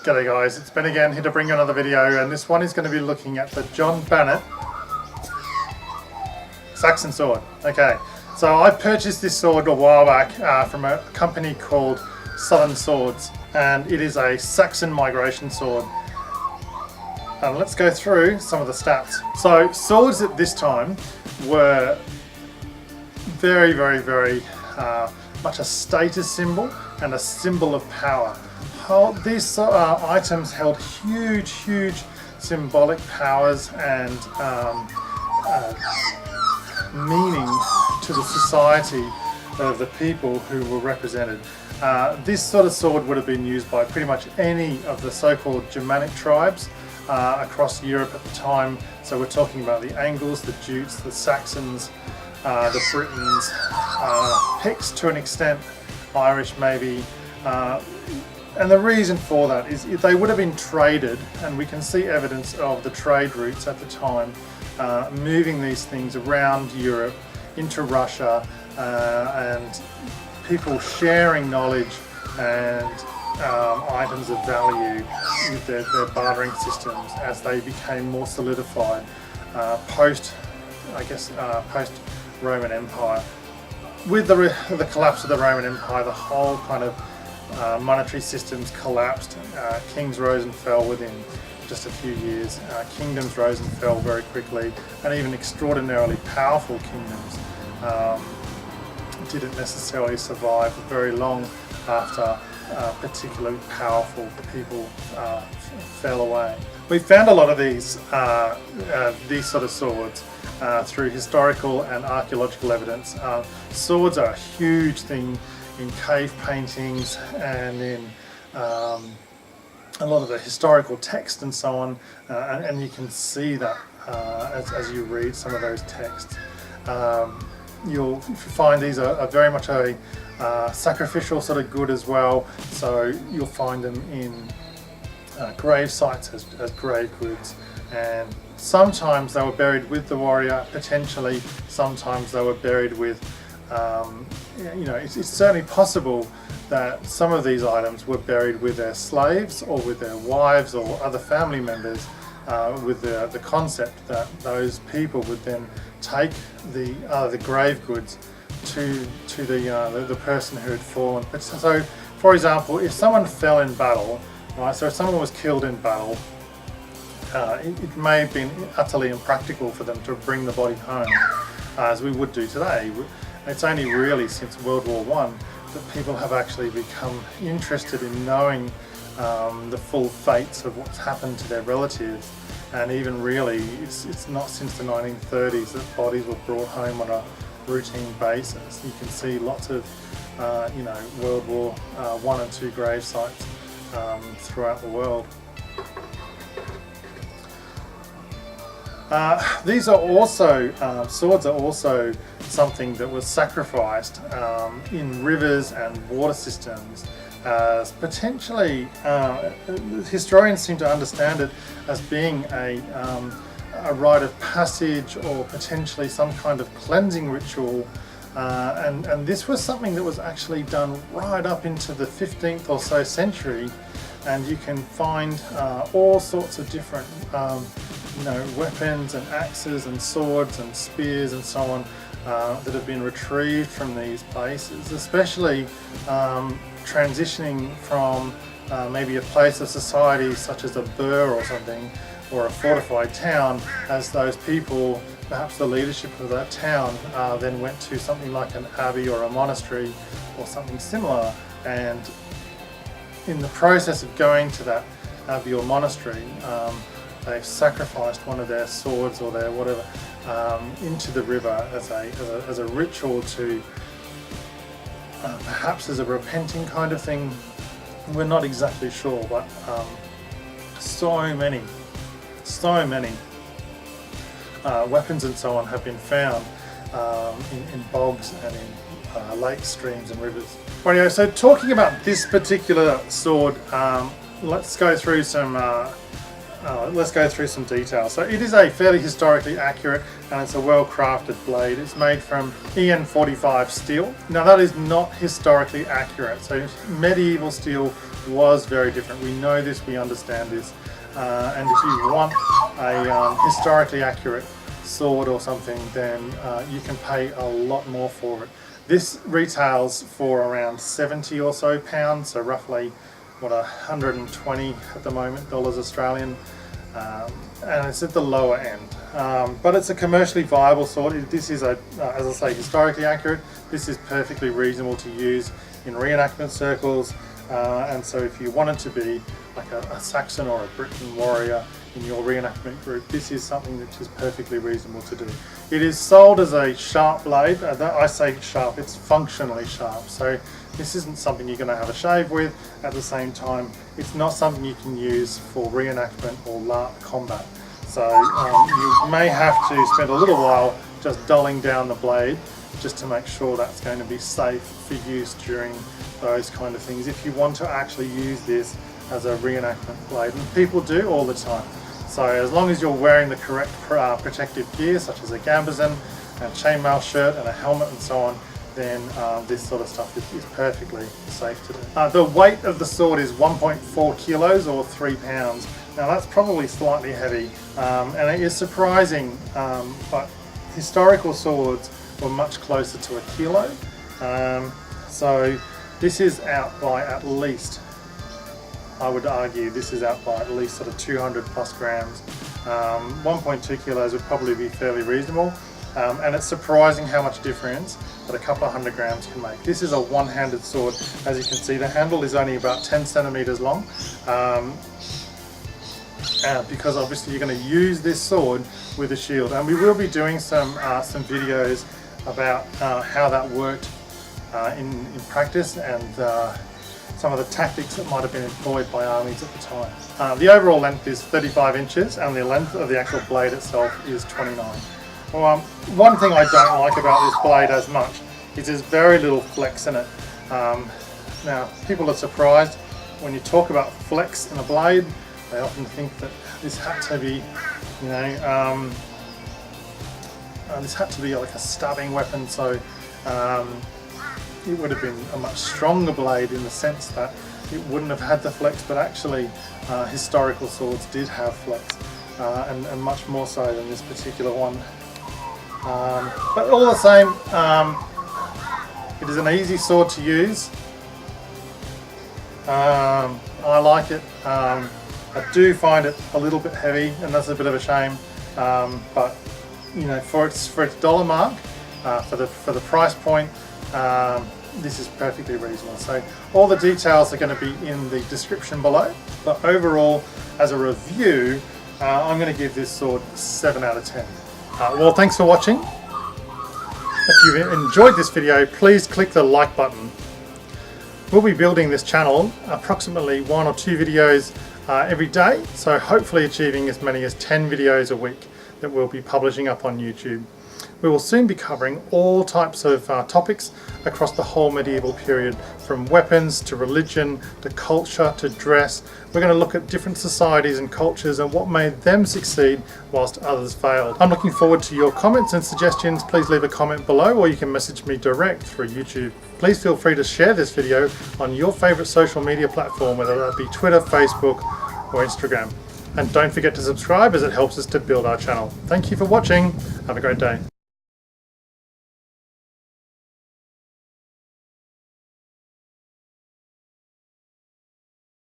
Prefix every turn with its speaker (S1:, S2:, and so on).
S1: G'day guys, it's Ben again, here to bring you another video, and this one is going to be looking at the John Barnett Saxon sword. Okay, so I purchased this sword a while back from a company called Southern Swords, and it is a Saxon migration sword. And let's go through some of the stats. So swords at this time were very much a status symbol and a symbol of power. These items held huge symbolic powers and meaning to the society of the people who were represented. This sort of sword would have been used by pretty much any of the so-called Germanic tribes across Europe at the time. So we're talking about the Angles, the Jutes, the Saxons, the Britons, Picts to an extent, Irish maybe. And the reason for that is they would have been traded, and we can see evidence of the trade routes at the time, moving these things around Europe into Russia, and people sharing knowledge and items of value with their bartering systems as they became more solidified post Roman Empire. With the collapse of the Roman Empire, the whole kind of monetary systems collapsed. Kings rose and fell within just a few years. Kingdoms rose and fell very quickly, and even extraordinarily powerful kingdoms didn't necessarily survive very long after particularly powerful people fell away. We found a lot of these sort of swords through historical and archaeological evidence. Swords are a huge thing in cave paintings and in a lot of the historical text and so on, and you can see that as you read some of those texts. You'll find these are very much a sacrificial sort of good as well, so you'll find them in grave sites as grave goods, and sometimes they were buried with the warrior, potentially sometimes they were buried with it's certainly possible that some of these items were buried with their slaves or with their wives or other family members, with the concept that those people would then take the grave goods to the person who had fallen. So, for example, if someone fell in battle, right? So if someone was killed in battle, it may have been utterly impractical for them to bring the body home, as we would do today. It's only really since World War I that people have actually become interested in knowing the full fates of what's happened to their relatives, and even really it's not since the 1930s that bodies were brought home on a routine basis. You can see lots of World War I and II grave sites throughout the world. These are also, swords are also something that was sacrificed in rivers and water systems, as potentially, historians seem to understand it as being a rite of passage or potentially some kind of cleansing ritual, and this was something that was actually done right up into the 15th or so century, and you can find all sorts of different weapons and axes and swords and spears and so on that have been retrieved from these places, especially transitioning from maybe a place of society such as a burh or something, or a fortified town, as those people, perhaps the leadership of that town, then went to something like an abbey or a monastery or something similar, and in the process of going to that abbey or monastery, they've sacrificed one of their swords or their whatever into the river as a ritual to perhaps as a repenting kind of thing. We're not exactly sure, but so many weapons and so on have been found in bogs and in lakes, streams and rivers. Anyway, so talking about this particular sword, let's go through some details. So it is a fairly historically accurate, and it's a well-crafted blade. It's made from EN45 steel. Now that is not historically accurate. So medieval steel was very different. We know this, we understand this, and if you want a historically accurate sword or something, then you can pay a lot more for it. This retails for around 70 or so pounds, so roughly what, 120 at the moment, dollars Australian, and it's at the lower end. But it's a commercially viable sword. This is as I say, historically accurate. This is perfectly reasonable to use in reenactment circles, and so if you wanted to be like a Saxon or a Briton warrior in your reenactment group, this is something that is perfectly reasonable to do. It is sold as a sharp blade. I say sharp, it's functionally sharp. So this isn't something you're going to have a shave with. At the same time, it's not something you can use for reenactment or LARP combat. So you may have to spend a little while just dulling down the blade just to make sure that's going to be safe for use during those kind of things, if you want to actually use this as a reenactment blade, and people do all the time. So as long as you're wearing the correct protective gear, such as a gambesson and chainmail shirt and a helmet and so on, then this sort of stuff is perfectly safe to do. The weight of the sword is 1.4 kilos or 3 pounds. Now that's probably slightly heavy, and it is surprising, but historical swords were much closer to a kilo. So this is out by at least, I would argue, this is out by at least sort of 200 plus grams. 1.2 kilos would probably be fairly reasonable, and it's surprising how much difference that a couple of 100 grams can make. This is a one-handed sword. As you can see, the handle is only about 10 centimeters long, because obviously you're going to use this sword with a shield, and we will be doing some videos about how that worked in practice, and some of the tactics that might have been employed by armies at the time. The overall length is 35 inches and the length of the actual blade itself is 29. Well, one thing I don't like about this blade as much is there's very little flex in it. Now, people are surprised when you talk about flex in a blade. They often think that this had to be, you know, this had to be like a stabbing weapon, so it would have been a much stronger blade in the sense that it wouldn't have had the flex, but actually historical swords did have flex, and much more so than this particular one. But all the same, it is an easy sword to use. I like it. I do find it a little bit heavy, and that's a bit of a shame, but you know, for its dollar mark, for the price point, this is perfectly reasonable. So all the details are going to be in the description below, but overall, as a review, I'm going to give this sword 7 out of 10. Well, thanks for watching. If you enjoyed this video, please click the like button. We'll be building this channel approximately 1 or 2 videos every day, so hopefully achieving as many as 10 videos a week that we'll be publishing up on YouTube. We will soon be covering all types of topics across the whole medieval period, from weapons to religion to culture to dress. We're going to look at different societies and cultures and what made them succeed whilst others failed. I'm looking forward to your comments and suggestions. Please leave a comment below, or you can message me direct through YouTube. Please feel free to share this video on your favourite social media platform, whether that be Twitter, Facebook or Instagram. And don't forget to subscribe, as it helps us to build our channel. Thank you for watching. Have a great day.